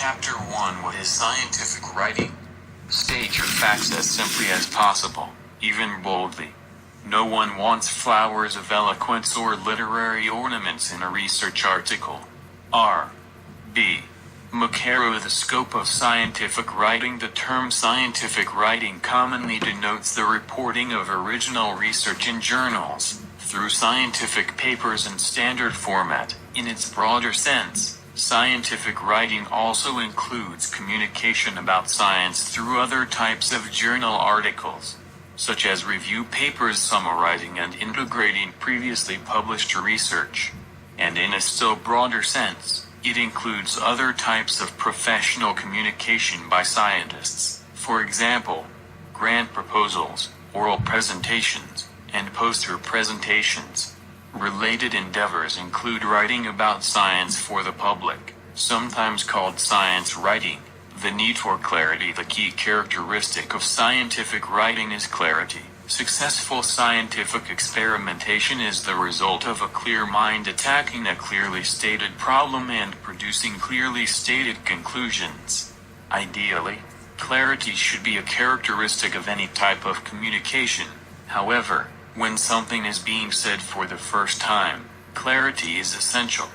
Chapter 1: What is scientific writing? State your facts as simply as possible, even boldly. No one wants flowers of eloquence or literary ornaments in a research article. R.B. Macaro. The scope of scientific writing. The term scientific writing commonly denotes the reporting of original research in journals, through scientific papers and standard format. In its broader sense, scientific writing also includes communication about science through other types of journal articles, such as review papers summarizing and integrating previously published research. And in a still broader sense, it includes other types of professional communication by scientists, for example, grant proposals, oral presentations, and poster presentations. Related endeavors include writing about science for the public, sometimes called science writing. The need for clarity. The key characteristic of scientific writing is clarity. Successful scientific experimentation is the result of a clear mind attacking a clearly stated problem and producing clearly stated conclusions. Ideally, clarity should be a characteristic of any type of communication. However, when something is being said for the first time, clarity is essential.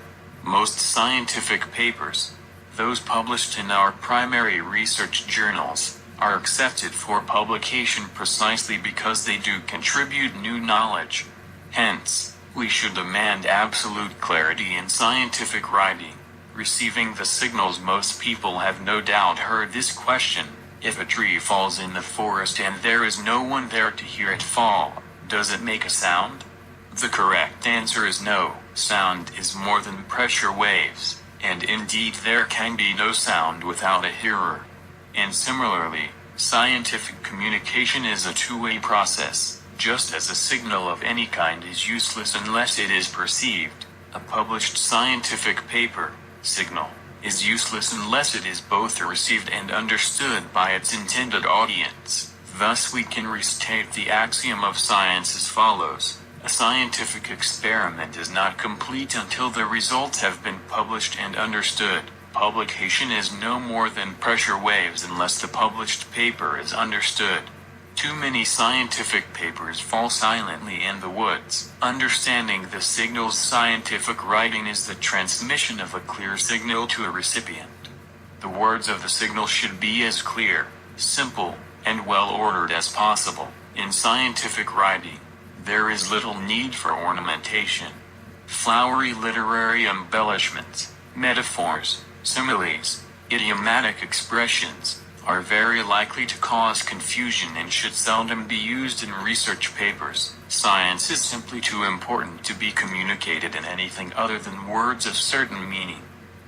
Most scientific papers, those published in our primary research journals, are accepted for publication precisely because they do contribute new knowledge. Hence, we should demand absolute clarity in scientific writing. Receiving the signals. Most people have no doubt heard this question: if a tree falls in the forest and there is no one there to hear it fall, does it make a sound? The correct answer is no. Sound is more than pressure waves, and indeed there can be no sound without a hearer. And similarly, scientific communication is a two-way process. Just as a signal of any kind is useless unless it is perceived, a published scientific paper, signal, is useless unless it is both received and understood by its intended audience. Thus we can restate the axiom of science as follows: a scientific experiment is not complete until the results have been published and understood. Publication is no more than pressure waves unless the published paper is understood. Too many scientific papers fall silently in the woods. Understanding the signals. Scientific writing is the transmission of a clear signal to a recipient. The words of the signal should be as clear, simple, and well ordered as possible. In scientific writing, there is little need for ornamentation. Flowery literary embellishments, metaphors, similes, idiomatic expressions, are very likely to cause confusion and should seldom be used in research papers. Science is simply too important to be communicated in anything other than words of certain meaning.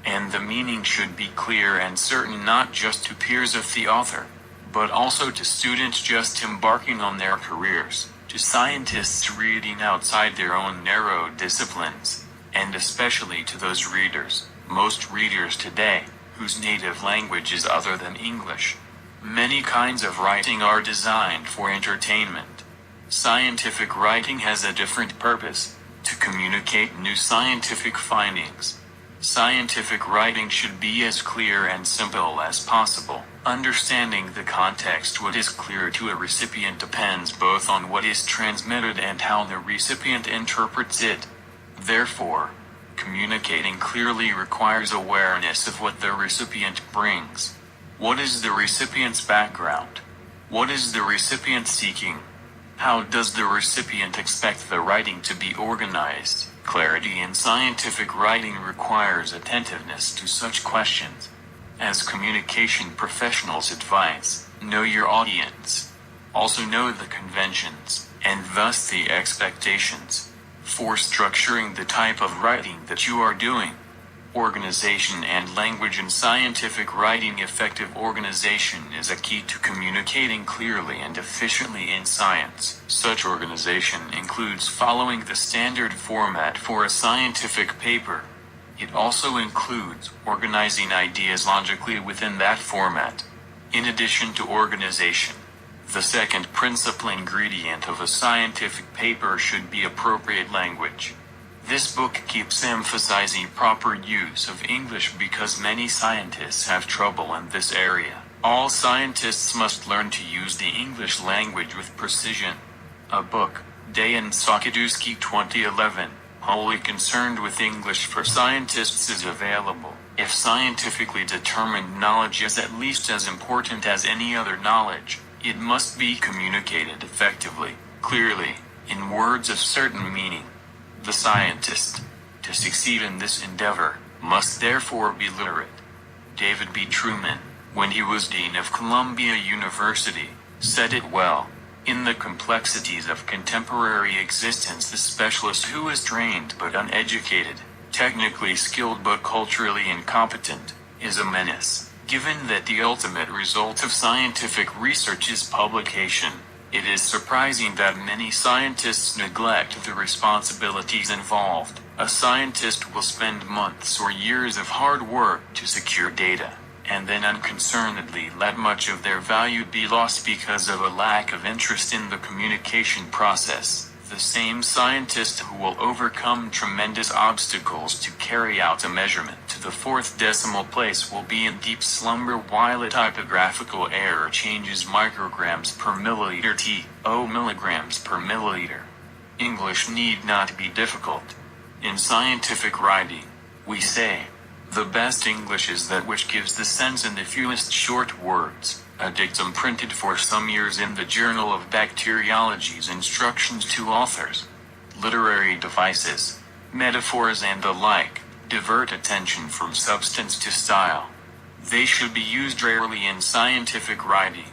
And the meaning should be clear and certain, not just to peers of the author, but also to students just embarking on their careers, to scientists reading outside their own narrow disciplines, and especially to those readers, most readers today, whose native language is other than English. Many kinds of writing are designed for entertainment. Scientific writing has a different purpose: to communicate new scientific findings. Scientific writing should be as clear and simple as possible. Understanding the context. What is clear to a recipient depends both on what is transmitted and how the recipient interprets it. Therefore, communicating clearly requires awareness of what the recipient brings. What is the recipient's background? What is the recipient seeking? How does the recipient expect the writing to be organized? Clarity in scientific writing requires attentiveness to such questions. As communication professionals advise, know your audience. Also know the conventions, and thus the expectations, for structuring the type of writing that you are doing. Organization and language in scientific writing. Effective organization is a key to communicating clearly and efficiently in science. Such organization includes following the standard format for a scientific paper. It also includes organizing ideas logically within that format. In addition to organization, the second principal ingredient of a scientific paper should be appropriate language. This book keeps emphasizing proper use of English because many scientists have trouble in this area. All scientists must learn to use the English language with precision. A book, Day and Sakadusky 2011, wholly concerned with English for scientists is available. If scientifically determined knowledge is at least as important as any other knowledge, it must be communicated effectively, clearly, in words of certain meaning. The scientist, to succeed in this endeavor, must therefore be literate. David B. Truman, when he was Dean of Columbia University, said it well. In the complexities of contemporary existence, the specialist who is trained but uneducated, technically skilled but culturally incompetent, is a menace. Given that the ultimate result of scientific research is publication, it is surprising that many scientists neglect the responsibilities involved. A scientist will spend months or years of hard work to secure data, and then unconcernedly let much of their value be lost because of a lack of interest in the communication process. The same scientist who will overcome tremendous obstacles to carry out a measurement to the fourth decimal place will be in deep slumber while a typographical error changes micrograms per milliliter to milligrams per milliliter. English need not be difficult. In scientific writing, we say, the best English is that which gives the sense in the fewest short words. A dictum printed for some years in the Journal of Bacteriology's instructions to authors. Literary devices, metaphors and the like, divert attention from substance to style. They should be used rarely in scientific writing.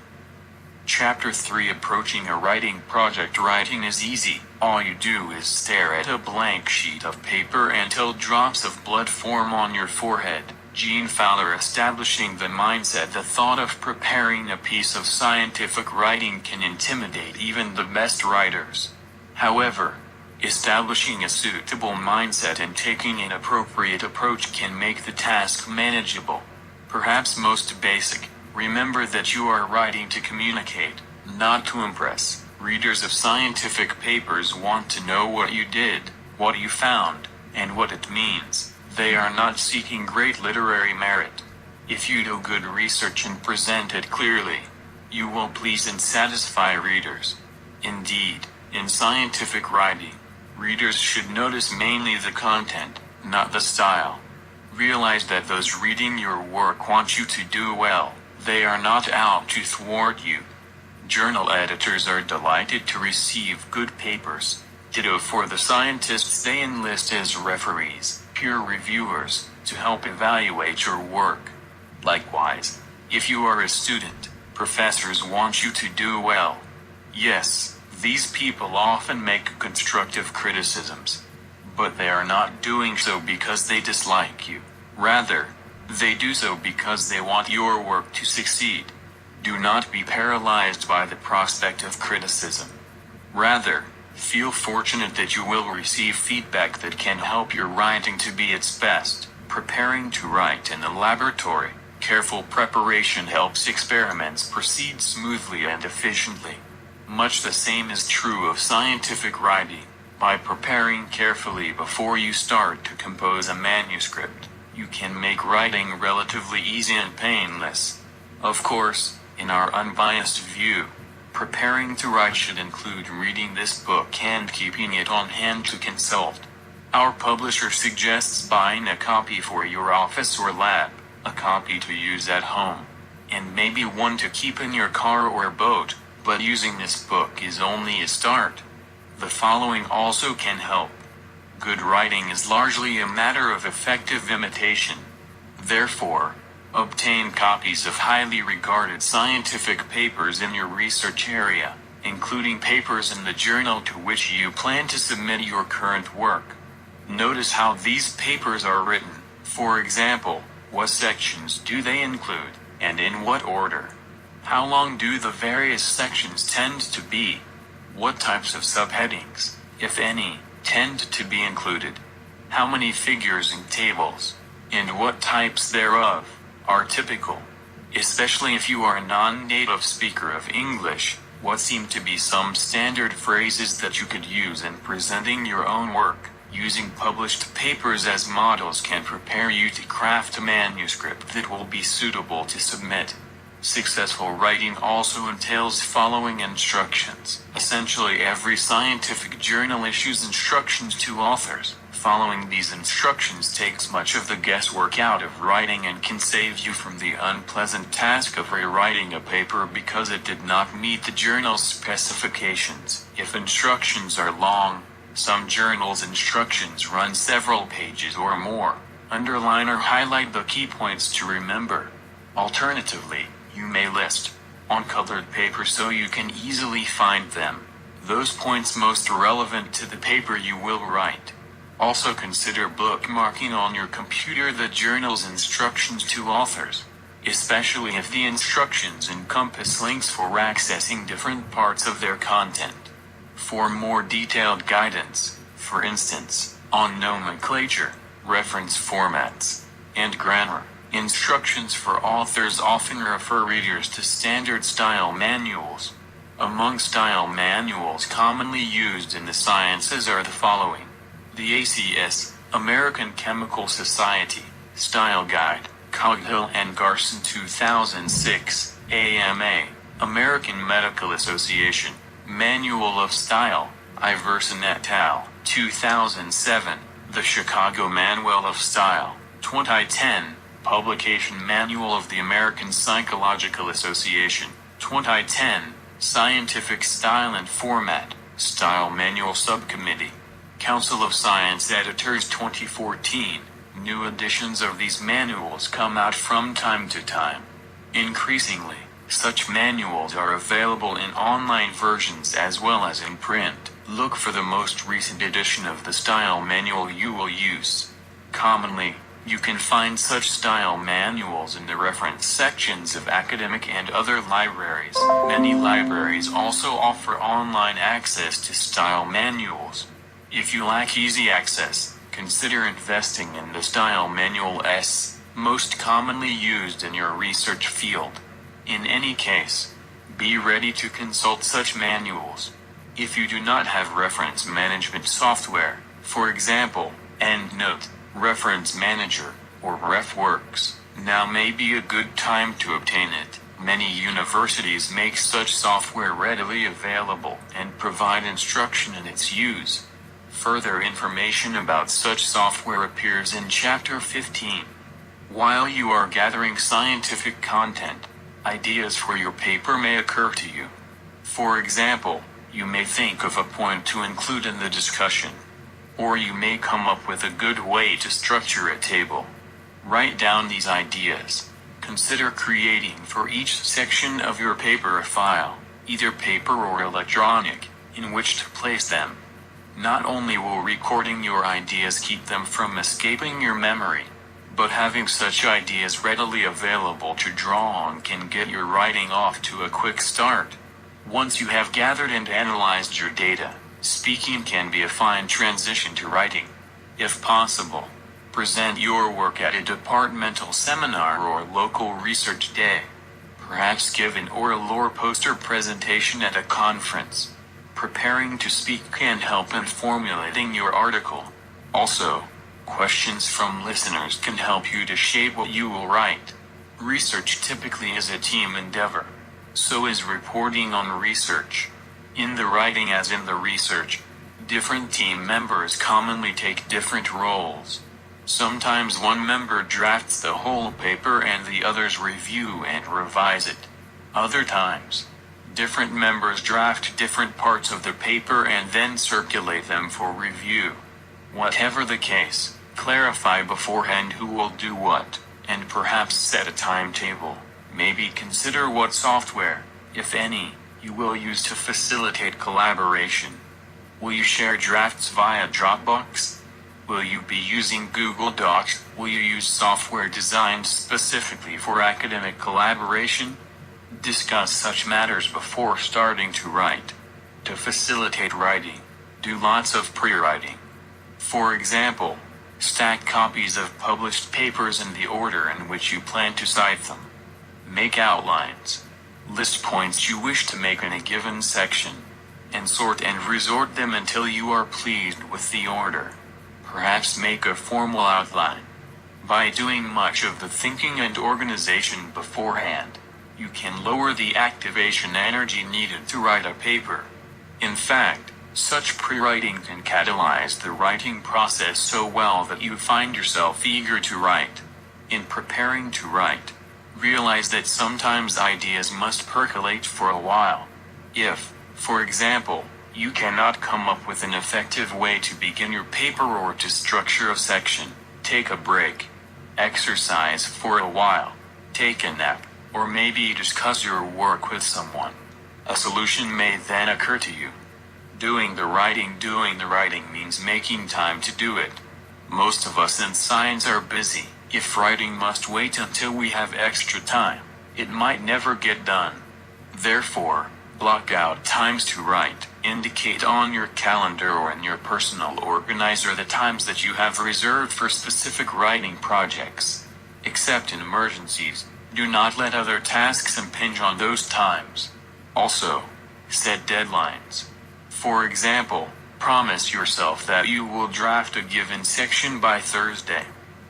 Chapter 3 Approaching a writing project. Writing is easy. All you do is stare at a blank sheet of paper until drops of blood form on your forehead. Gene Fowler. Establishing the mindset. The thought of preparing a piece of scientific writing can intimidate even the best writers. However, establishing a suitable mindset and taking an appropriate approach can make the task manageable. Perhaps most basic, remember that you are writing to communicate, not to impress. Readers of scientific papers want to know what you did, what you found, and what it means. They are not seeking great literary merit. If you do good research and present it clearly, you will please and satisfy readers. Indeed, in scientific writing, readers should notice mainly the content, not the style. Realize that those reading your work want you to do well. They are not out to thwart you. Journal editors are delighted to receive good papers. Ditto for the scientists they enlist as referees, peer reviewers, to help evaluate your work. Likewise, if you are a student, professors want you to do well. Yes, these people often make constructive criticisms, but they are not doing so because they dislike you. Rather, they do so because they want your work to succeed. Do not be paralyzed by the prospect of criticism. Rather, feel fortunate that you will receive feedback that can help your writing to be its best. Preparing to write in the laboratory, careful preparation helps experiments proceed smoothly and efficiently. Much the same is true of scientific writing. By preparing carefully before you start to compose a manuscript, you can make writing relatively easy and painless. Of course, in our unbiased view, preparing to write should include reading this book and keeping it on hand to consult. Our publisher suggests buying a copy for your office or lab, a copy to use at home, and maybe one to keep in your car or boat, but using this book is only a start. The following also can help. Good writing is largely a matter of effective imitation. Therefore, obtain copies of highly regarded scientific papers in your research area, including papers in the journal to which you plan to submit your current work. Notice how these papers are written. For example, what sections do they include, and in what order? How long do the various sections tend to be? What types of subheadings, if any, tend to be included? How many figures and tables, and what types thereof, are typical? Especially if you are a non-native speaker of English, what seem to be some standard phrases that you could use in presenting your own work? Using published papers as models can prepare you to craft a manuscript that will be suitable to submit. Successful writing also entails following instructions. Essentially, every scientific journal issues instructions to authors. Following these instructions takes much of the guesswork out of writing and can save you from the unpleasant task of rewriting a paper because it did not meet the journal's specifications. If instructions are long, some journals' instructions run several pages or more. Underline or highlight the key points to remember. Alternatively, you may list on colored paper so you can easily find them those points most relevant to the paper you will write. Also consider bookmarking on your computer the journal's instructions to authors, especially if the instructions encompass links for accessing different parts of their content. For more detailed guidance, for instance, on nomenclature, reference formats, and grammar, instructions for authors often refer readers to standard style manuals. Among style manuals commonly used in the sciences are the following: the ACS, American Chemical Society, Style Guide, Coghill and Garson 2006, AMA, American Medical Association, Manual of Style, Iverson et al., 2007, the Chicago Manual of Style, 2010, Publication Manual of the American Psychological Association, 2010, Scientific Style and Format, Style Manual Subcommittee, Council of Science Editors 2014. New editions of these manuals come out from time to time. Increasingly, such manuals are available in online versions as well as in print. Look for the most recent edition of the style manual you will use. Commonly, you can find such style manuals in the reference sections of academic and other libraries. Many libraries also offer online access to style manuals. If you lack easy access, consider investing in the Style Manual S, most commonly used in your research field. In any case, be ready to consult such manuals. If you do not have reference management software, for example, EndNote, Reference Manager, or RefWorks, now may be a good time to obtain it. Many universities make such software readily available and provide instruction in its use. Further information about such software appears in Chapter 15. While you are gathering scientific content, ideas for your paper may occur to you. For example, you may think of a point to include in the discussion, or you may come up with a good way to structure a table. Write down these ideas. Consider creating for each section of your paper a file, either paper or electronic, in which to place them. Not only will recording your ideas keep them from escaping your memory, but having such ideas readily available to draw on can get your writing off to a quick start. Once you have gathered and analyzed your data, speaking can be a fine transition to writing. If possible, present your work at a departmental seminar or local research day. Perhaps give an oral or poster presentation at a conference. Preparing to speak can help in formulating your article. Also, questions from listeners can help you to shape what you will write. Research typically is a team endeavor. So is reporting on research. In the writing as in the research, different team members commonly take different roles. Sometimes one member drafts the whole paper and the others review and revise it. Other times, different members draft different parts of the paper and then circulate them for review. Whatever the case, clarify beforehand who will do what, and perhaps set a timetable. Maybe consider what software, if any, you will use to facilitate collaboration. Will you share drafts via Dropbox? Will you be using Google Docs? Will you use software designed specifically for academic collaboration? Discuss such matters before starting to write. To facilitate writing, do lots of pre-writing. For example, stack copies of published papers in the order in which you plan to cite them. Make outlines. List points you wish to make in a given section, and sort and resort them until you are pleased with the order. Perhaps make a formal outline. By doing much of the thinking and organization beforehand, you can lower the activation energy needed to write a paper. In fact, such pre-writing can catalyze the writing process so well that you find yourself eager to write. In preparing to write, realize that sometimes ideas must percolate for a while. If, for example, you cannot come up with an effective way to begin your paper or to structure a section, take a break. Exercise for a while. Take a nap, or maybe discuss your work with someone. A solution may then occur to you. Doing the writing means making time to do it. Most of us in science are busy. If writing must wait until we have extra time, it might never get done. Therefore, block out times to write. Indicate on your calendar or in your personal organizer the times that you have reserved for specific writing projects. Except in emergencies, do not let other tasks impinge on those times. Also, set deadlines. For example, promise yourself that you will draft a given section by Thursday.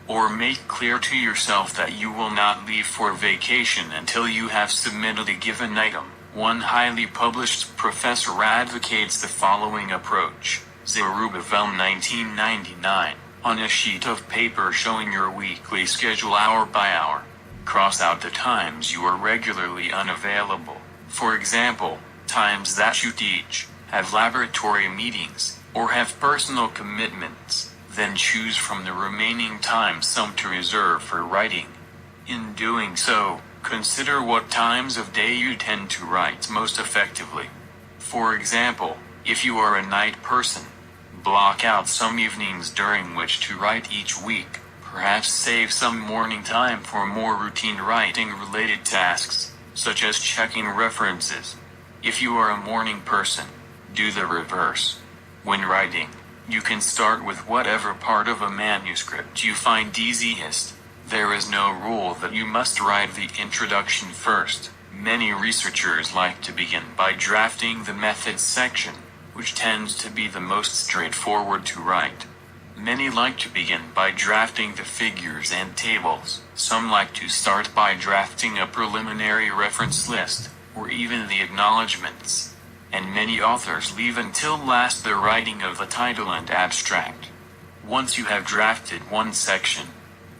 Or make clear to yourself that you will not leave for vacation until you have submitted a given item. One highly published professor advocates the following approach. Zerubbabel 1999. On a sheet of paper showing your weekly schedule hour by hour, cross out the times you are regularly unavailable. For example, times that you teach, have laboratory meetings, or have personal commitments. Then choose from the remaining time some to reserve for writing. In doing so, consider what times of day you tend to write most effectively. For example, if you are a night person, block out some evenings during which to write each week. Perhaps save some morning time for more routine writing-related tasks, such as checking references. If you are a morning person, do the reverse. When writing, you can start with whatever part of a manuscript you find easiest. There is no rule that you must write the introduction first. Many researchers like to begin by drafting the methods section, which tends to be the most straightforward to write. Many like to begin by drafting the figures and tables. Some like to start by drafting a preliminary reference list, or even the acknowledgments. And many authors leave until last the writing of the title and abstract. Once you have drafted one section,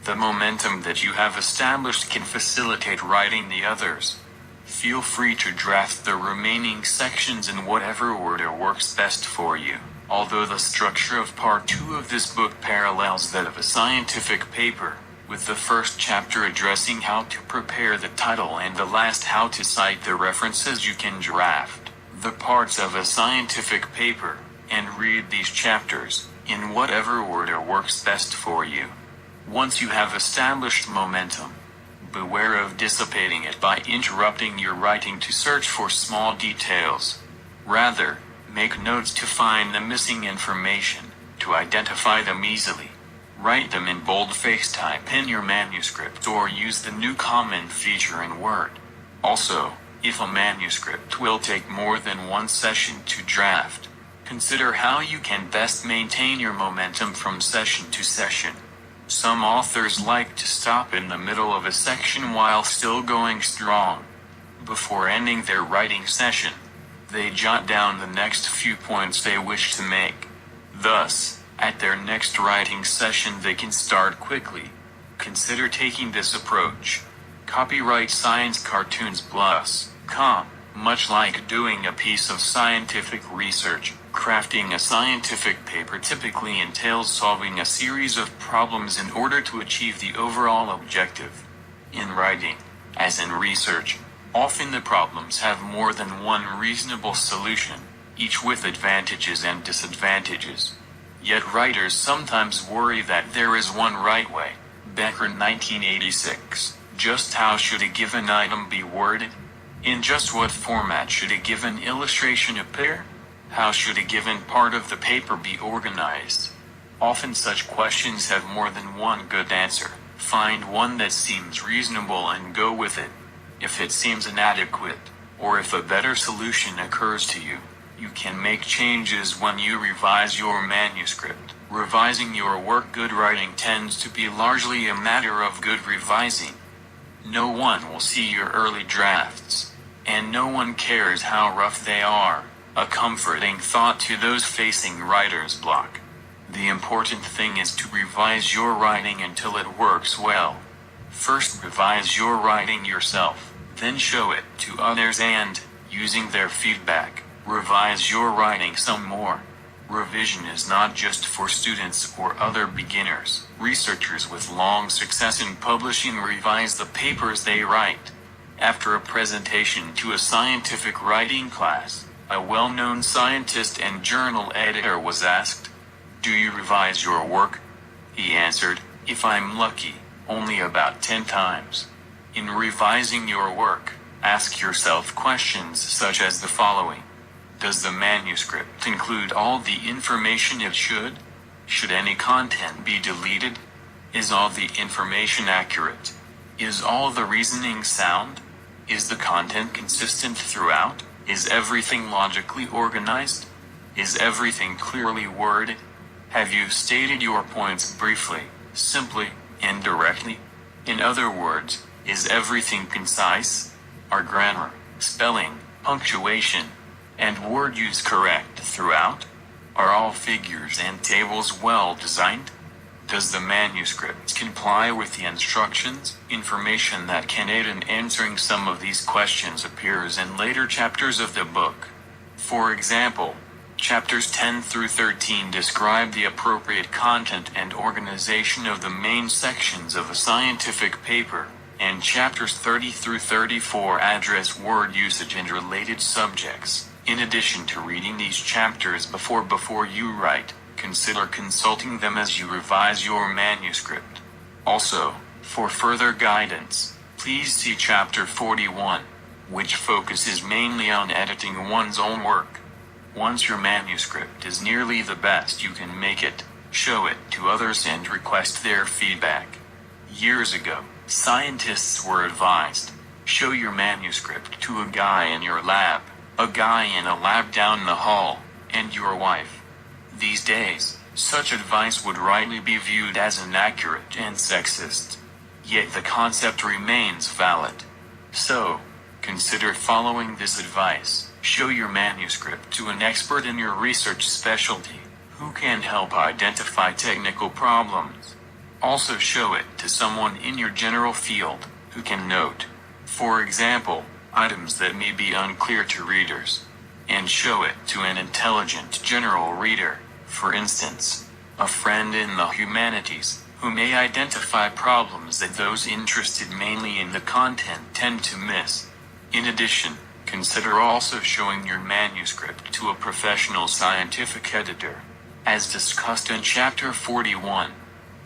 the momentum that you have established can facilitate writing the others. Feel free to draft the remaining sections in whatever order works best for you. Although the structure of part 2 of this book parallels that of a scientific paper, with the first chapter addressing how to prepare the title and the last how to cite the references you can draft the parts of a scientific paper, and read these chapters, in whatever order works best for you. Once you have established momentum, beware of dissipating it by interrupting your writing to search for small details. Rather, make notes to find the missing information, to identify them easily. Write them in boldface type in your manuscript or use the new comment feature in Word. Also, if a manuscript will take more than one session to draft, consider how you can best maintain your momentum from session to session. Some authors like to stop in the middle of a section while still going strong. Before ending their writing session, they jot down the next few points they wish to make. Thus, at their next writing session they can start quickly. Consider taking this approach. Copyright Science Cartoons Plus.com. Much like doing a piece of scientific research, crafting a scientific paper typically entails solving a series of problems in order to achieve the overall objective. In writing, as in research, often the problems have more than one reasonable solution, each with advantages and disadvantages. Yet writers sometimes worry that there is one right way. Becker 1986. Just how should a given item be worded? In just what format should a given illustration appear? How should a given part of the paper be organized? Often such questions have more than one good answer. Find one that seems reasonable and go with it. If it seems inadequate, or if a better solution occurs to you, You can make changes when you revise your manuscript. Revising your work. Good writing tends to be largely a matter of good revising. No one will see your early drafts, and no one cares how rough they are, a comforting thought to those facing writer's block. The important thing is to revise your writing until it works well. First revise your writing yourself, then show it to others and, using their feedback, revise your writing some more. Revision is not just for students or other beginners. Researchers with long success in publishing revise the papers they write. After a presentation to a scientific writing class, a well-known scientist and journal editor was asked, "Do you revise your work?" He answered, "If I'm lucky, only about 10 times." In revising your work, ask yourself questions such as the following. Does the manuscript include all the information it should? Should any content be deleted? Is all the information accurate? Is all the reasoning sound? Is the content consistent throughout? Is everything logically organized? Is everything clearly worded? Have you stated your points briefly, simply, and directly? In other words, is everything concise? Are grammar, spelling, punctuation, and word use correct throughout? Are all figures and tables well designed? Does the manuscript comply with the instructions? Information that can aid in answering some of these questions appears in later chapters of the book. For example, chapters 10 through 13 describe the appropriate content and organization of the main sections of a scientific paper, and chapters 30 through 34 address word usage and related subjects. In addition to reading these chapters before you write, consider consulting them as you revise your manuscript. Also, for further guidance, please see chapter 41, which focuses mainly on editing one's own work. Once your manuscript is nearly the best you can make it, show it to others and request their feedback. Years ago, scientists were advised, show your manuscript to a guy in your lab, a guy in a lab down the hall, and your wife. These days, such advice would rightly be viewed as inaccurate and sexist. Yet the concept remains valid. So, consider following this advice. Show your manuscript to an expert in your research specialty, who can help identify technical problems. Also show it to someone in your general field, who can note, for example, items that may be unclear to readers. And show it to an intelligent general reader, for instance, a friend in the humanities, who may identify problems that those interested mainly in the content tend to miss. In addition, consider also showing your manuscript to a professional scientific editor. As discussed in chapter 41,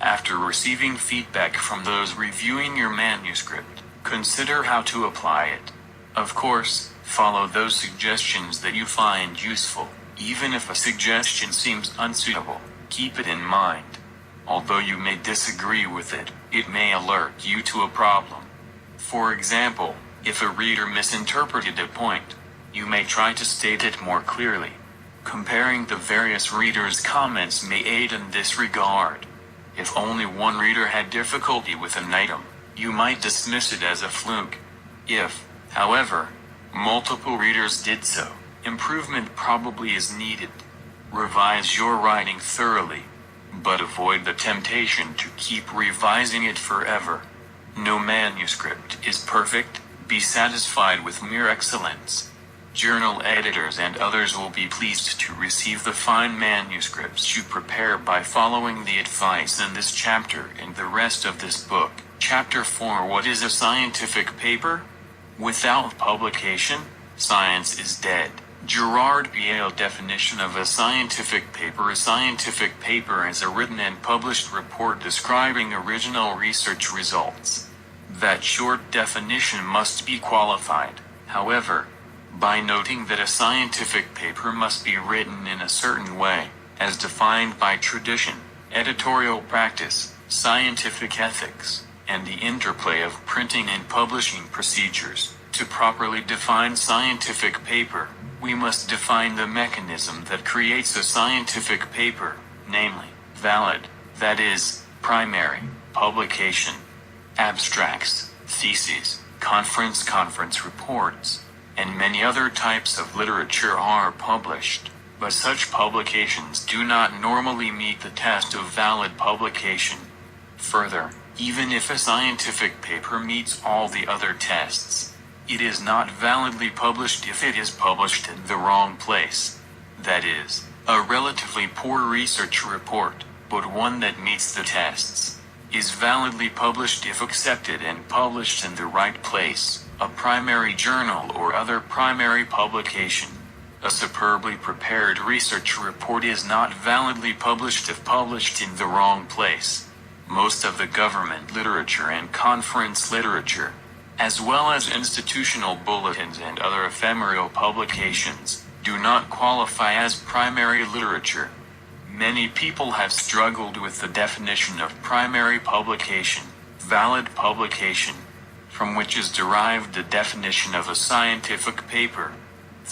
after receiving feedback from those reviewing your manuscript, consider how to apply it. Of course, follow those suggestions that you find useful. Even if a suggestion seems unsuitable, keep it in mind. Although you may disagree with it, it may alert you to a problem. For example, if a reader misinterpreted a point, you may try to state it more clearly. Comparing the various readers' comments may aid in this regard. If only one reader had difficulty with an item, you might dismiss it as a fluke. If, however, multiple readers did so, improvement probably is needed. Revise your writing thoroughly, but avoid the temptation to keep revising it forever. No manuscript is perfect. Be satisfied with mere excellence. Journal editors and others will be pleased to receive the fine manuscripts you prepare by following the advice in this chapter and the rest of this book. Chapter 4. What is a scientific paper? Without publication, science is dead. Gerard Piel. Definition of a scientific paper. A scientific paper is a written and published report describing original research results. That short definition must be qualified, however, by noting that a scientific paper must be written in a certain way, as defined by tradition, editorial practice, scientific ethics, and the interplay of printing and publishing procedures. To properly define scientific paper, we must define the mechanism that creates a scientific paper, namely, valid, that is, primary, publication. Abstracts, theses, conference reports, and many other types of literature are published, but such publications do not normally meet the test of valid publication. Further, even if a scientific paper meets all the other tests, it is not validly published if it is published in the wrong place. That is, a relatively poor research report, but one that meets the tests, is validly published if accepted and published in the right place, a primary journal or other primary publication. A superbly prepared research report is not validly published if published in the wrong place. Most of the government literature and conference literature, as well as institutional bulletins and other ephemeral publications, do not qualify as primary literature. Many people have struggled with the definition of primary publication, valid publication, from which is derived the definition of a scientific paper.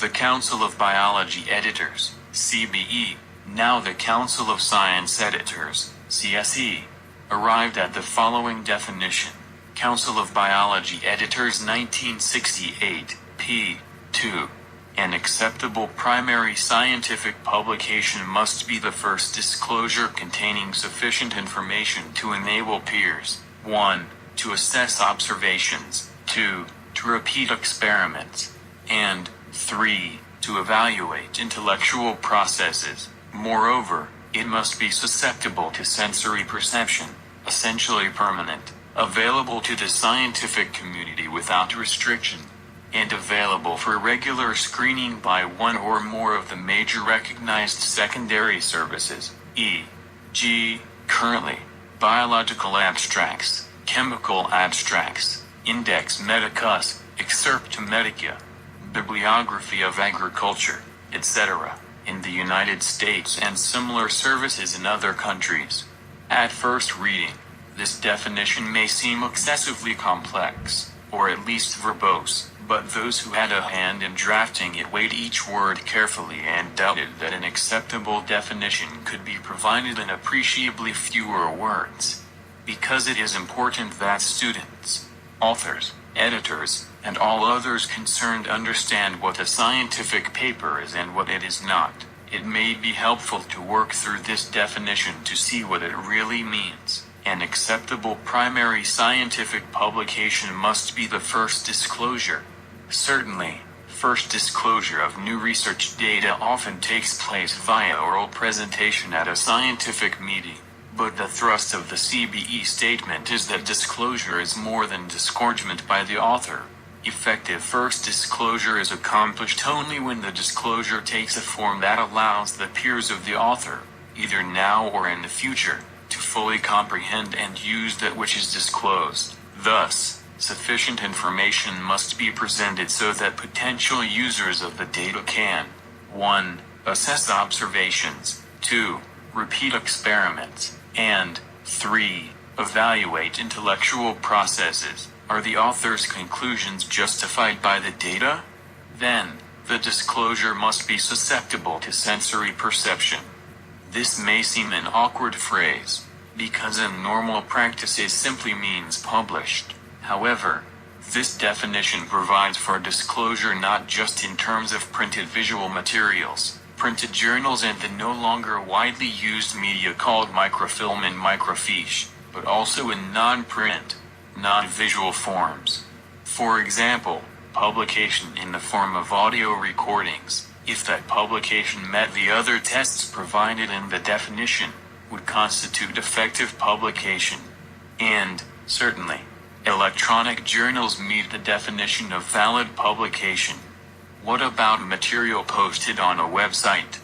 The Council of Biology Editors, CBE, now the Council of Science Editors, CSE, arrived at the following definition. Council of Biology Editors 1968, p. 2. An acceptable primary scientific publication must be the first disclosure containing sufficient information to enable peers, 1. to assess observations, 2. to repeat experiments, and 3. to evaluate intellectual processes. Moreover, it must be susceptible to sensory perception, essentially permanent, available to the scientific community without restriction, and available for regular screening by one or more of the major recognized secondary services, e.g., currently, biological abstracts, chemical abstracts, Index Medicus, Excerpta Medica, Bibliography of Agriculture, etc., in the United States and similar services in other countries. At first reading, this definition may seem excessively complex, or at least verbose, but those who had a hand in drafting it weighed each word carefully and doubted that an acceptable definition could be provided in appreciably fewer words. Because it is important that students, authors, editors, and all others concerned understand what a scientific paper is and what it is not, it may be helpful to work through this definition to see what it really means. An acceptable primary scientific publication must be the first disclosure. Certainly, first disclosure of new research data often takes place via oral presentation at a scientific meeting, but the thrust of the CBE statement is that disclosure is more than disgorgement by the author. Effective first disclosure is accomplished only when the disclosure takes a form that allows the peers of the author, either now or in the future, to fully comprehend and use that which is disclosed. Thus, sufficient information must be presented so that potential users of the data can 1. assess observations, 2. repeat experiments, and 3. evaluate intellectual processes. Are the author's conclusions justified by the data? Then, the disclosure must be susceptible to sensory perception. This may seem an awkward phrase, because in normal practice it simply means published. However, this definition provides for disclosure not just in terms of printed visual materials, printed journals and the no longer widely used media called microfilm and microfiche, but also in non-print, non-visual forms. For example, publication in the form of audio recordings, if that publication met the other tests provided in the definition, would constitute effective publication. And, certainly, electronic journals meet the definition of valid publication. What about material posted on a website?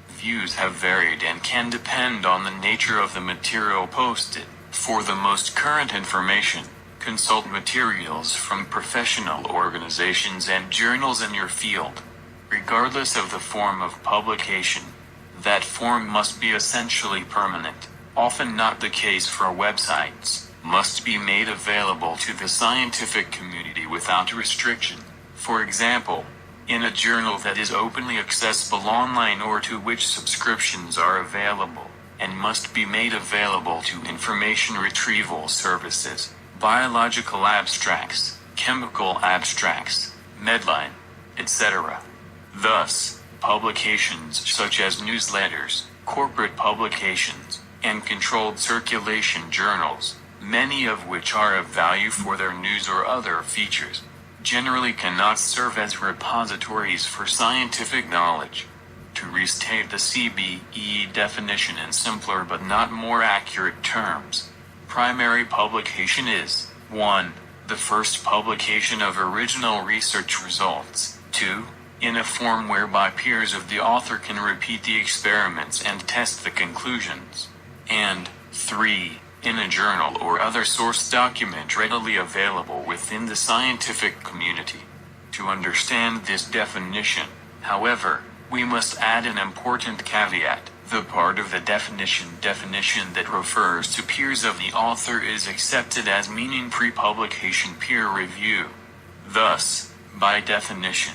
Views have varied and can depend on the nature of the material posted. For the most current information, consult materials from professional organizations and journals in your field. Regardless of the form of publication, that form must be essentially permanent, often not the case for websites, must be made available to the scientific community without restriction. For example, in a journal that is openly accessible online or to which subscriptions are available, and must be made available to information retrieval services, biological abstracts, chemical abstracts, Medline, etc. Thus, publications such as newsletters, corporate publications, and controlled circulation journals, many of which are of value for their news or other features, generally cannot serve as repositories for scientific knowledge. To restate the CBE definition in simpler but not more accurate terms, primary publication is 1. The first publication of original research results, 2. In a form whereby peers of the author can repeat the experiments and test the conclusions, and 3. In a journal or other source document readily available within the scientific community. To understand this definition, however, we must add an important caveat. The part of the definition that refers to peers of the author is accepted as meaning pre-publication peer review. Thus, by definition,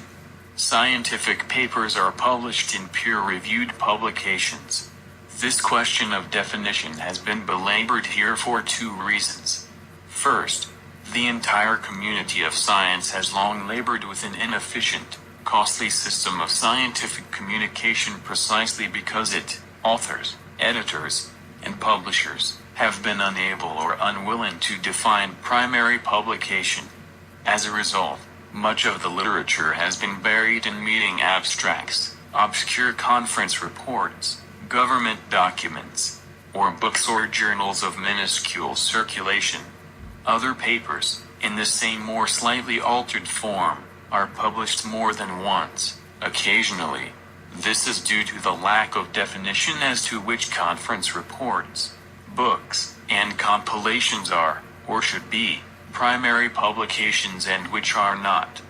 scientific papers are published in peer-reviewed publications. This question of definition has been belabored here for two reasons. First, the entire community of science has long labored with an inefficient, costly system of scientific communication precisely because authors, editors, and publishers, have been unable or unwilling to define primary publication. As a result, much of the literature has been buried in meeting abstracts, obscure conference reports, government documents, or books or journals of minuscule circulation. Other papers, in the same more slightly altered form, are published more than once, occasionally. This is due to the lack of definition as to which conference reports, books, and compilations are, or should be, primary publications and which are not.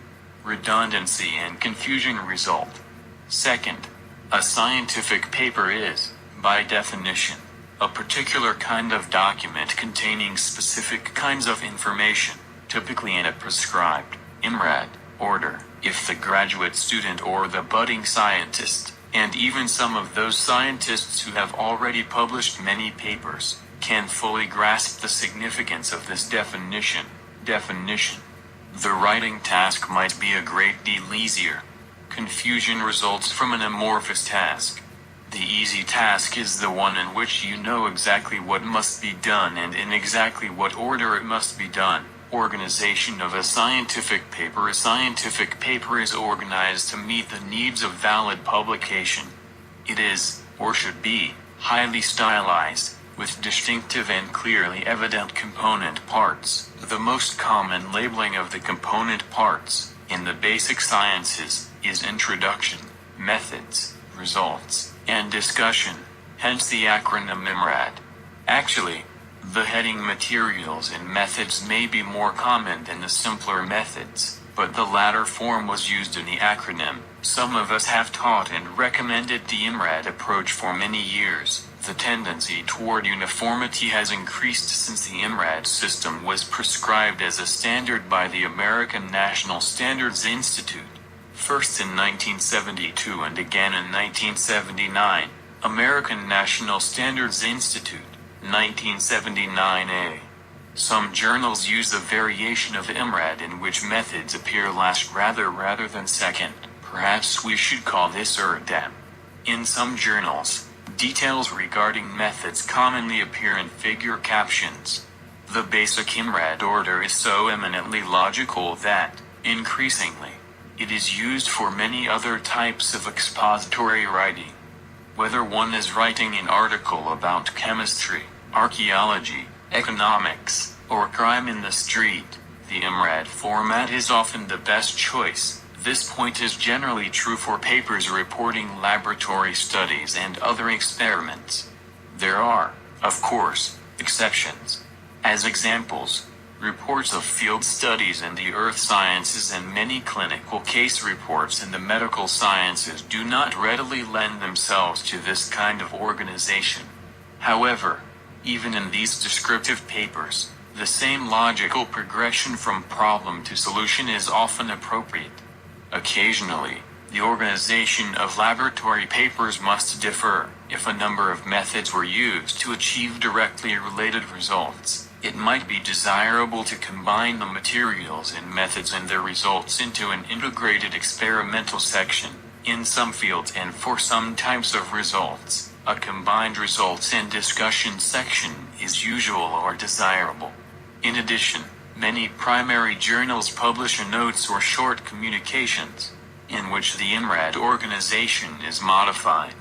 Redundancy and confusion result. Second, a scientific paper is, by definition, a particular kind of document containing specific kinds of information, typically in a prescribed, IMRAD, order. If the graduate student or the budding scientist, and even some of those scientists who have already published many papers, can fully grasp the significance of this definition, the writing task might be a great deal easier. Confusion results from an amorphous task. The easy task is the one in which you know exactly what must be done and in exactly what order it must be done. Organization of a scientific paper. A scientific paper is organized to meet the needs of valid publication. It is, or should be, highly stylized, with distinctive and clearly evident component parts. The most common labeling of the component parts, in the basic sciences, is introduction, methods, results, and discussion, hence the acronym IMRAD. Actually, the heading materials and methods may be more common than the simpler methods, but the latter form was used in the acronym. Some of us have taught and recommended the IMRAD approach for many years. The tendency toward uniformity has increased since the IMRAD system was prescribed as a standard by the American National Standards Institute. First in 1972 and again in 1979, American National Standards Institute, 1979A. Some journals use a variation of IMRAD in which methods appear last rather than second. Perhaps we should call this ERDEM. In some journals, details regarding methods commonly appear in figure captions. The basic IMRAD order is so eminently logical that, increasingly, it is used for many other types of expository writing. Whether one is writing an article about chemistry, archaeology, economics, or crime in the street, the IMRAD format is often the best choice. This point is generally true for papers reporting laboratory studies and other experiments. There are, of course, exceptions. As examples, reports of field studies in the earth sciences and many clinical case reports in the medical sciences do not readily lend themselves to this kind of organization. However, even in these descriptive papers, the same logical progression from problem to solution is often appropriate. Occasionally, the organization of laboratory papers must differ. If a number of methods were used to achieve directly related results, it might be desirable to combine the materials and methods and their results into an integrated experimental section. In some fields and for some types of results, a combined results and discussion section is usual or desirable. In addition, many primary journals publish notes or short communications, in which the INRAD organization is modified.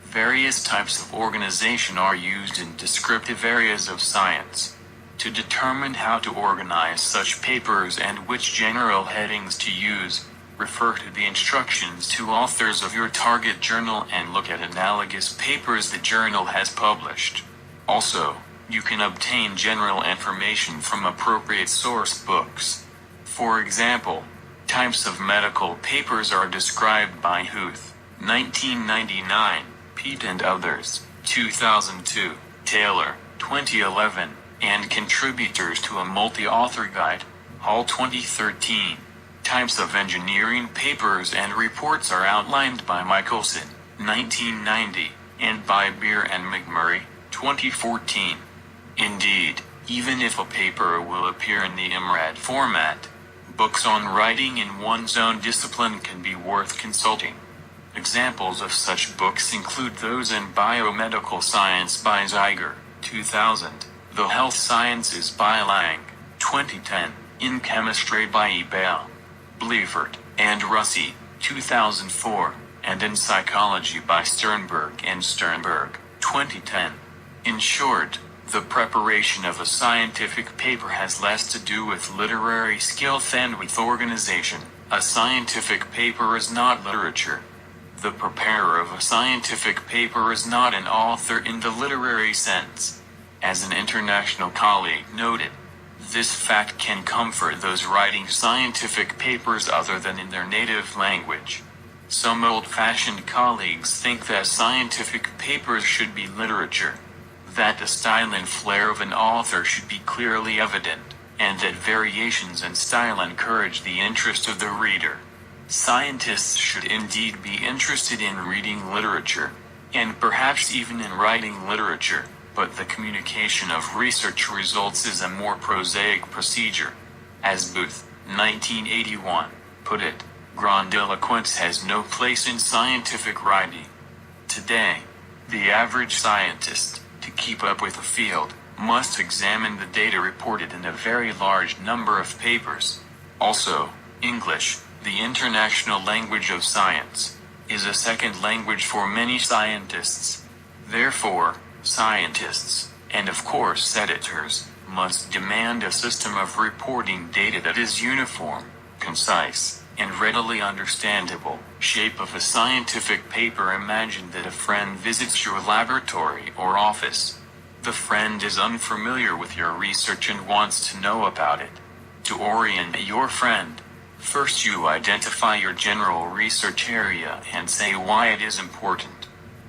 Various types of organization are used in descriptive areas of science. To determine how to organize such papers and which general headings to use, refer to the instructions to authors of your target journal and look at analogous papers the journal has published. Also, you can obtain general information from appropriate source books. For example, types of medical papers are described by Huth, 1999, Pete and others, 2002, Taylor, 2011, and contributors to a multi-author guide, Hall 2013. Types of engineering papers and reports are outlined by Michelson, 1990, and by Beer and McMurray, 2014. Indeed, even if a paper will appear in the IMRAD format, books on writing in one's own discipline can be worth consulting. Examples of such books include those in Biomedical Science by Zeiger, 2000, The Health Sciences by Lang, 2010, In Chemistry by Ebel, Bliefert, and Russi, 2004, and In Psychology by Sternberg and Sternberg, 2010. In short, the preparation of a scientific paper has less to do with literary skill than with organization. A scientific paper is not literature. The preparer of a scientific paper is not an author in the literary sense. As an international colleague noted, this fact can comfort those writing scientific papers other than in their native language. Some old-fashioned colleagues think that scientific papers should be literature, that the style and flair of an author should be clearly evident, and that variations in style encourage the interest of the reader. Scientists should indeed be interested in reading literature, and perhaps even in writing literature, but the communication of research results is a more prosaic procedure. As Booth, 1981, put it, grandiloquence has no place in scientific writing. Today, the average scientist, to keep up with the field, must examine the data reported in a very large number of papers. Also, English, the international language of science, is a second language for many scientists. Therefore, scientists, and of course editors, must demand a system of reporting data that is uniform, concise, and readily understandable. Shape of a scientific paper. Imagine that a friend visits your laboratory or office. The friend is unfamiliar with your research and wants to know about it. To orient your friend, first you identify your general research area and say why it is important.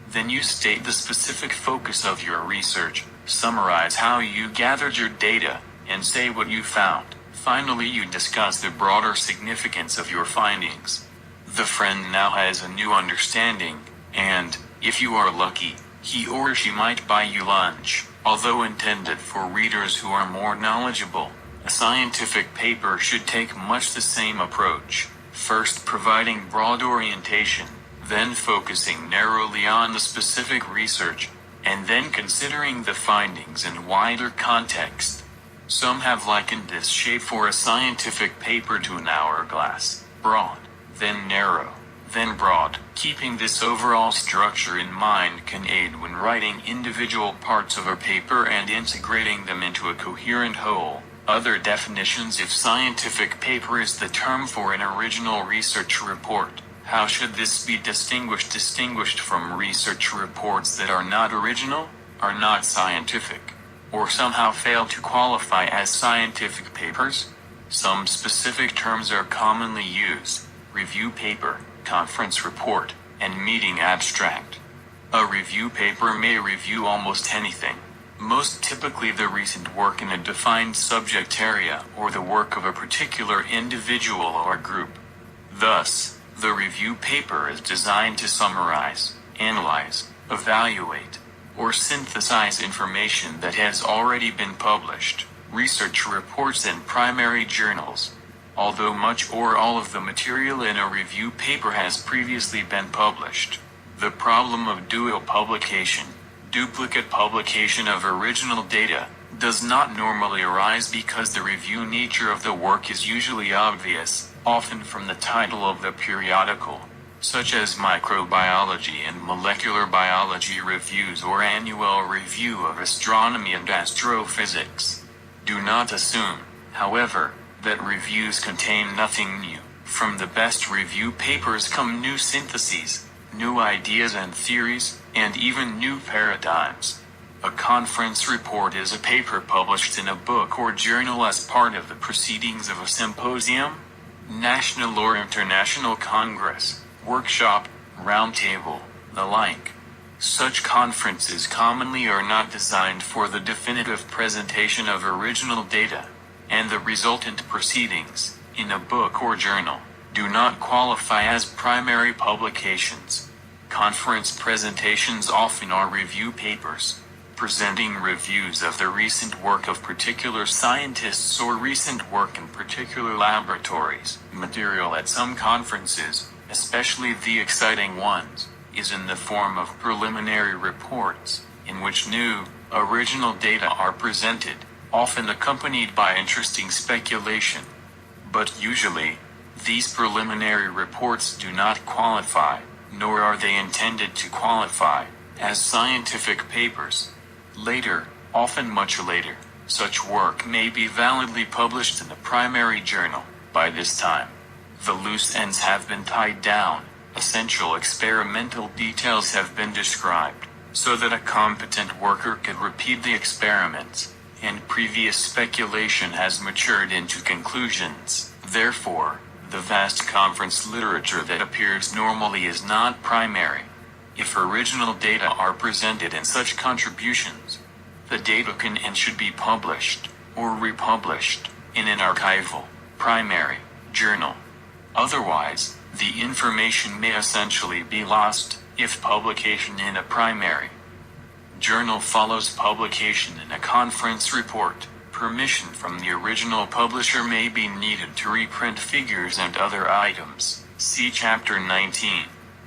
Then you state the specific focus of your research, summarize how you gathered your data, and say what you found. Finally, you discuss the broader significance of your findings. The friend now has a new understanding, and, if you are lucky, he or she might buy you lunch. Although intended for readers who are more knowledgeable, a scientific paper should take much the same approach, first providing broad orientation, then focusing narrowly on the specific research, and then considering the findings in wider context. Some have likened this shape for a scientific paper to an hourglass, broad, then narrow, then broad. Keeping this overall structure in mind can aid when writing individual parts of a paper and integrating them into a coherent whole. Other definitions. If scientific paper is the term for an original research report, how should this be distinguished? Distinguished from research reports that are not original, are not scientific, or somehow fail to qualify as scientific papers? Some specific terms are commonly used: review paper, conference report, and meeting abstract. A review paper may review almost anything, most typically the recent work in a defined subject area or the work of a particular individual or group. Thus, the review paper is designed to summarize, analyze, evaluate, or synthesize information that has already been published, research reports in primary journals. Although much or all of the material in a review paper has previously been published, the problem of dual publication, duplicate publication of original data, does not normally arise because the review nature of the work is usually obvious, often from the title of the periodical, such as microbiology and molecular biology reviews or annual review of astronomy and astrophysics. Do not assume, however, that reviews contain nothing new. From the best review papers come new syntheses, new ideas and theories, and even new paradigms. A conference report is a paper published in a book or journal as part of the proceedings of a symposium, national or international congress, workshop, roundtable, the like. Such conferences commonly are not designed for the definitive presentation of original data, and the resultant proceedings, in a book or journal, do not qualify as primary publications. Conference presentations often are review papers, presenting reviews of the recent work of particular scientists or recent work in particular laboratories. Material at some conferences, especially the exciting ones, is in the form of preliminary reports, in which new, original data are presented, often accompanied by interesting speculation. But usually, these preliminary reports do not qualify, nor are they intended to qualify, as scientific papers. Later, often much later, such work may be validly published in the primary journal. By this time, the loose ends have been tied down, essential experimental details have been described, so that a competent worker could repeat the experiments, and previous speculation has matured into conclusions. Therefore, the vast conference literature that appears normally is not primary. If original data are presented in such contributions, the data can and should be published, or republished, in an archival, primary, journal. Otherwise, the information may essentially be lost, if publication in a primary journal follows publication in a conference report. Permission from the original publisher may be needed to reprint figures and other items. See Chapter 19.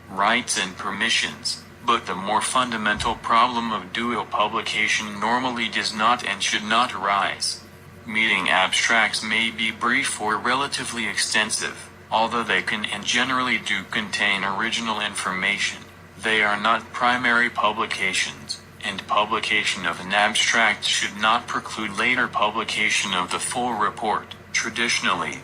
Rights and permissions. But the more fundamental problem of dual publication normally does not and should not arise. Meeting abstracts may be brief or relatively extensive, although they can and generally do contain original information. They are not primary publications, and publication of an abstract should not preclude later publication of the full report. Traditionally,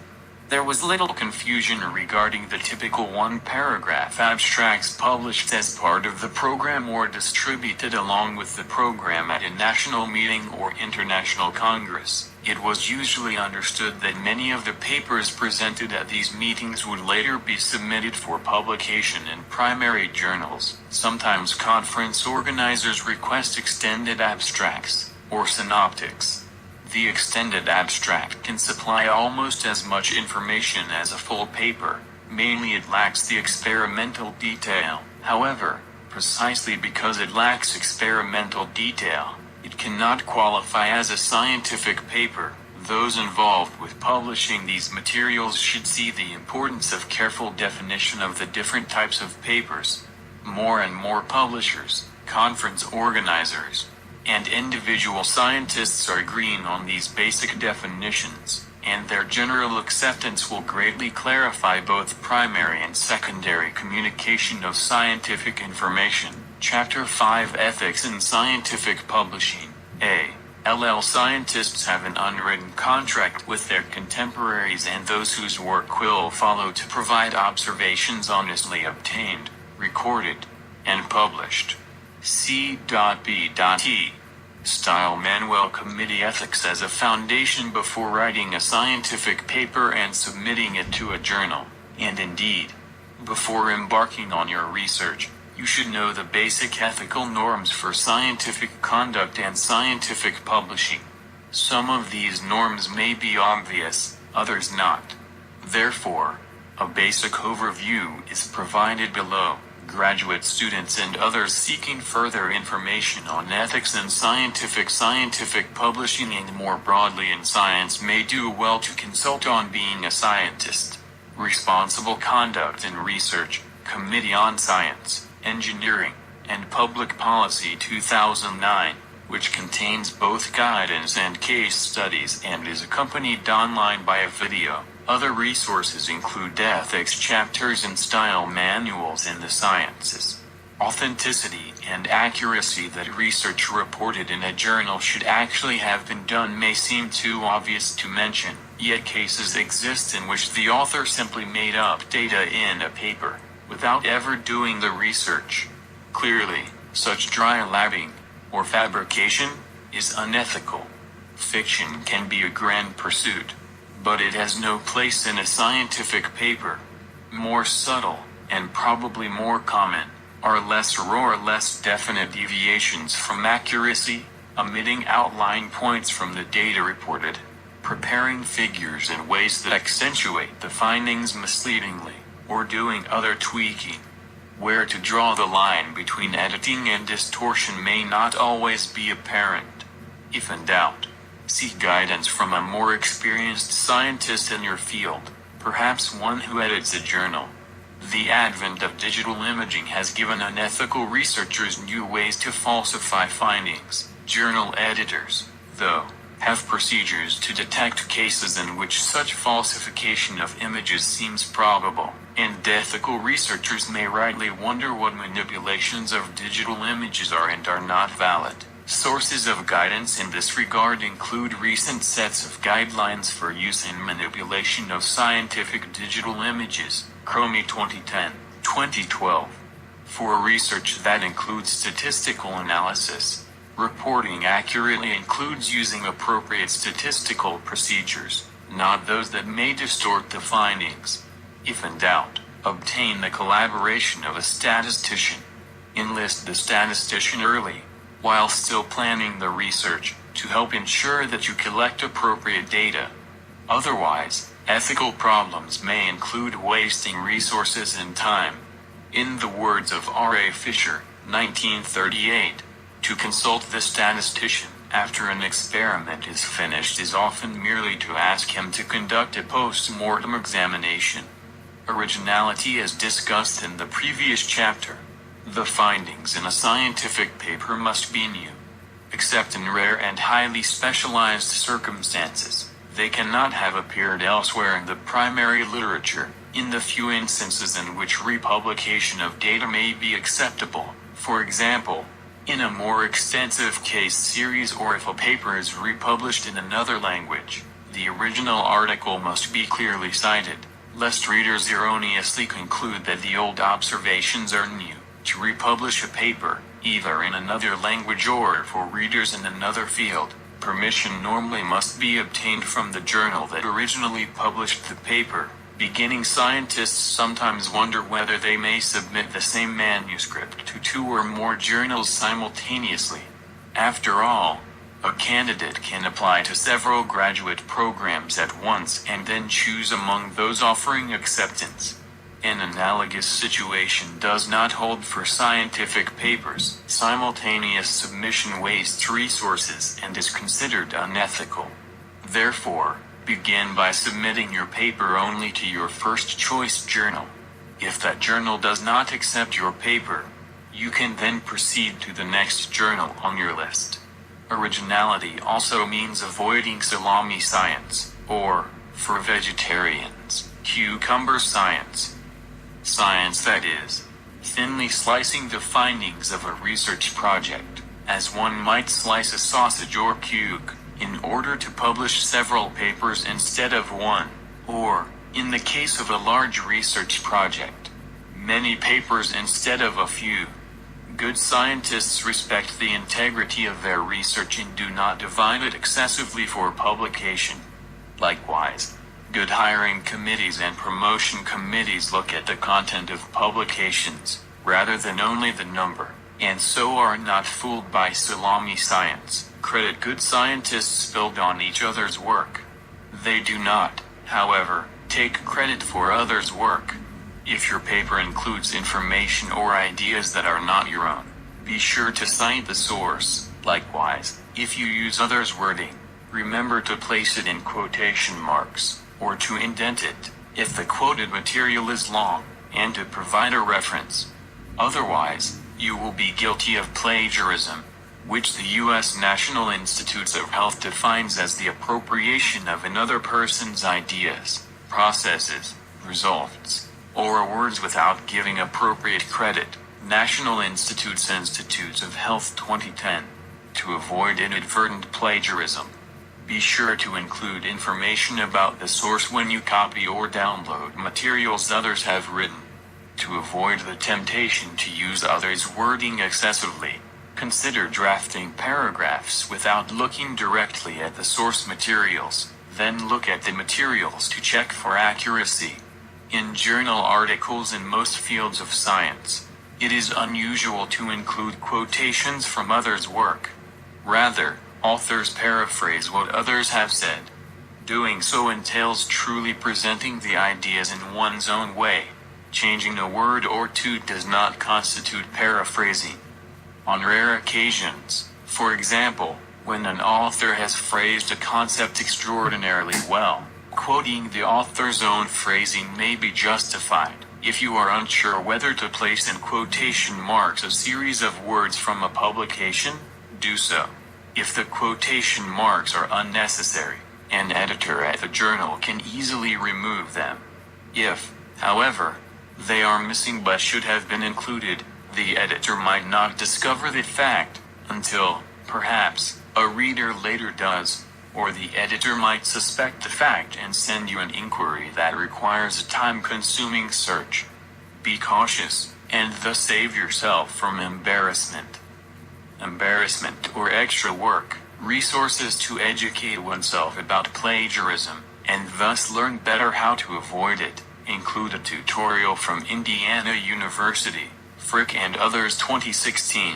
there was little confusion regarding the typical one-paragraph abstracts published as part of the program or distributed along with the program at a national meeting or international congress. It was usually understood that many of the papers presented at these meetings would later be submitted for publication in primary journals. Sometimes conference organizers request extended abstracts, or synoptics. The extended abstract can supply almost as much information as a full paper, mainly it lacks the experimental detail. However, precisely because it lacks experimental detail, it cannot qualify as a scientific paper. Those involved with publishing these materials should see the importance of careful definition of the different types of papers. More and more publishers, conference organizers, and individual scientists are agreeing on these basic definitions, and their general acceptance will greatly clarify both primary and secondary communication of scientific information. Chapter 5 Ethics in Scientific Publishing. A.L.L. Scientists have an unwritten contract with their contemporaries and those whose work will follow to provide observations honestly obtained, recorded, and published. C.B.T. Style Manual Committee Ethics as a foundation before writing a scientific paper and submitting it to a journal. And indeed, before embarking on your research, you should know the basic ethical norms for scientific conduct and scientific publishing. Some of these norms may be obvious, others not. Therefore, A basic overview is provided below. Graduate students and others seeking further information on ethics and scientific publishing and more broadly in science may do well to consult on Being a Scientist. Responsible Conduct in Research, Committee on Science, Engineering, and Public Policy 2009, which contains both guidance and case studies and is accompanied online by a video. Other resources include ethics chapters and style manuals in the sciences. Authenticity and accuracy that research reported in a journal should actually have been done may seem too obvious to mention, yet cases exist in which the author simply made up data in a paper, without ever doing the research. Clearly, such dry labbing, or fabrication, is unethical. Fiction can be a grand pursuit, but it has no place in a scientific paper. More subtle, and probably more common, are lesser or less definite deviations from accuracy, omitting outlying points from the data reported, preparing figures in ways that accentuate the findings misleadingly, or doing other tweaking. Where to draw the line between editing and distortion may not always be apparent. If in doubt, seek guidance from a more experienced scientist in your field, perhaps one who edits a journal. The advent of digital imaging has given unethical researchers new ways to falsify findings. Journal editors, though, have procedures to detect cases in which such falsification of images seems probable, and ethical researchers may rightly wonder what manipulations of digital images are and are not valid. Sources of guidance in this regard include recent sets of guidelines for use in manipulation of scientific digital images, Chromie 2010, 2012. For research that includes statistical analysis, reporting accurately includes using appropriate statistical procedures, not those that may distort the findings. If in doubt, obtain the collaboration of a statistician. Enlist the statistician early, while still planning the research, to help ensure that you collect appropriate data. Otherwise, ethical problems may include wasting resources and time. In the words of R.A. Fisher, 1938, to consult the statistician after an experiment is finished is often merely to ask him to conduct a post-mortem examination. Originality as discussed in the previous chapter. The findings in a scientific paper must be new. Except in rare and highly specialized circumstances, they cannot have appeared elsewhere in the primary literature. In the few instances in which republication of data may be acceptable, for example, in a more extensive case series or if a paper is republished in another language, the original article must be clearly cited, lest readers erroneously conclude that the old observations are new. To republish a paper, either in another language or for readers in another field, permission normally must be obtained from the journal that originally published the paper. Beginning scientists sometimes wonder whether they may submit the same manuscript to 2 or more journals simultaneously. After all, a candidate can apply to several graduate programs at once and then choose among those offering acceptance. An analogous situation does not hold for scientific papers. Simultaneous submission wastes resources and is considered unethical. Therefore, begin by submitting your paper only to your first choice journal. If that journal does not accept your paper, you can then proceed to the next journal on your list. Originality also means avoiding salami science, or, for vegetarians, cucumber science. Science that is, thinly slicing the findings of a research project, as one might slice a sausage or cuke, in order to publish several papers instead of one, or, in the case of a large research project, many papers instead of a few. Good scientists respect the integrity of their research and do not divide it excessively for publication. Likewise, good hiring committees and promotion committees look at the content of publications, rather than only the number, and so are not fooled by salami science. Credit good scientists build on each other's work. They do not, however, take credit for others' work. If your paper includes information or ideas that are not your own, be sure to cite the source. Likewise, if you use others' wording, remember to place it in quotation marks, or to indent it, if the quoted material is long, and to provide a reference. Otherwise, you will be guilty of plagiarism, which the U.S. National Institutes of Health defines as the appropriation of another person's ideas, processes, results, or words without giving appropriate credit. National Institutes of Health 2010. To avoid inadvertent plagiarism, be sure to include information about the source when you copy or download materials others have written. To avoid the temptation to use others' wording excessively, consider drafting paragraphs without looking directly at the source materials, then look at the materials to check for accuracy. In journal articles in most fields of science, it is unusual to include quotations from others' work. Rather, authors paraphrase what others have said. Doing so entails truly presenting the ideas in one's own way. Changing a word or two does not constitute paraphrasing. On rare occasions, for example, when an author has phrased a concept extraordinarily well, quoting the author's own phrasing may be justified. If you are unsure whether to place in quotation marks a series of words from a publication, do so. If the quotation marks are unnecessary, an editor at the journal can easily remove them. If, however, they are missing but should have been included, the editor might not discover the fact until, perhaps, a reader later does, or the editor might suspect the fact and send you an inquiry that requires a time-consuming search. Be cautious, and thus save yourself from embarrassment. Embarrassment or extra work, resources to educate oneself about plagiarism, and thus learn better how to avoid it, include a tutorial from Indiana University, Frick and Others 2016,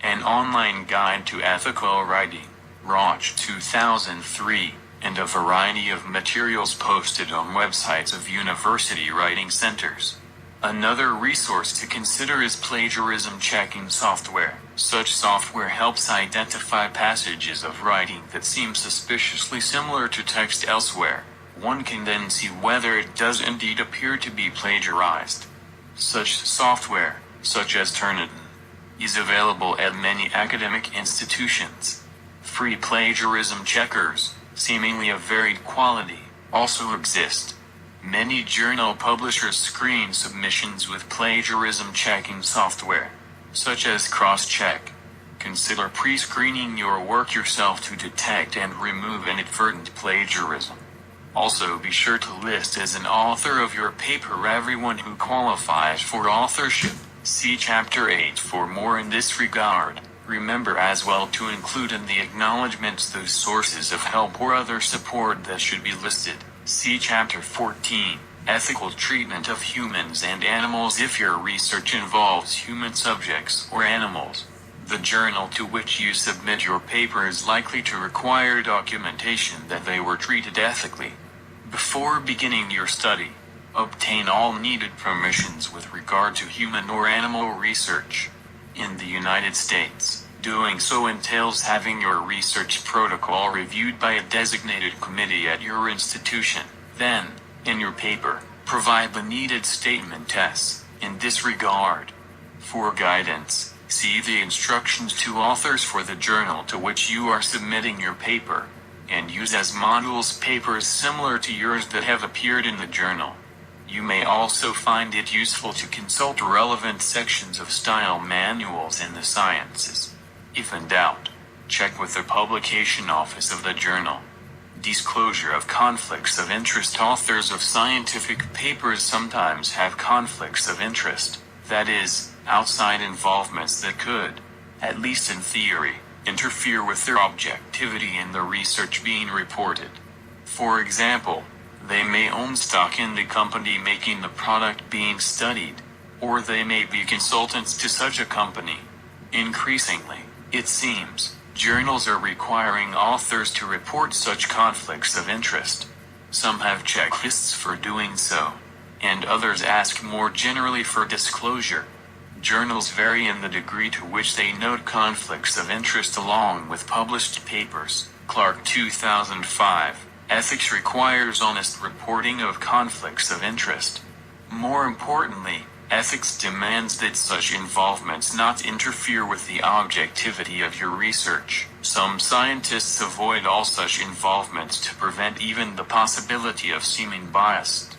an online guide to ethical writing, Roch 2003, and a variety of materials posted on websites of university writing centers. Another resource to consider is plagiarism checking software. Such software helps identify passages of writing that seem suspiciously similar to text elsewhere. One can then see whether it does indeed appear to be plagiarized. Such software, such as Turnitin, is available at many academic institutions. Free plagiarism checkers, seemingly of varied quality, also exist. Many journal publishers screen submissions with plagiarism checking software, such as Crosscheck. Consider pre-screening your work yourself to detect and remove inadvertent plagiarism. Also, be sure to list as an author of your paper everyone who qualifies for authorship. See Chapter 8 for more in this regard. Remember as well to include in the acknowledgments those sources of help or other support that should be listed. See Chapter 14, Ethical Treatment of Humans and Animals if your research involves human subjects or animals. The journal to which you submit your paper is likely to require documentation that they were treated ethically. Before beginning your study, obtain all needed permissions with regard to human or animal research. In the United States, doing so entails having your research protocol reviewed by a designated committee at your institution. Then, in your paper, provide the needed statement tests. In this regard, for guidance, see the instructions to authors for the journal to which you are submitting your paper, and use as modules papers similar to yours that have appeared in the journal. You may also find it useful to consult relevant sections of style manuals in the sciences. If in doubt, check with the publication office of the journal. Disclosure of conflicts of interest. Authors of scientific papers sometimes have conflicts of interest, that is, outside involvements that could, at least in theory, interfere with their objectivity in the research being reported. For example, they may own stock in the company making the product being studied, or they may be consultants to such a company. Increasingly, it seems, journals are requiring authors to report such conflicts of interest. Some have checklists for doing so, and others ask more generally for disclosure. Journals vary in the degree to which they note conflicts of interest along with published papers. Clark 2005. Ethics requires honest reporting of conflicts of interest. More importantly, ethics demands that such involvements not interfere with the objectivity of your research. Some scientists avoid all such involvements to prevent even the possibility of seeming biased.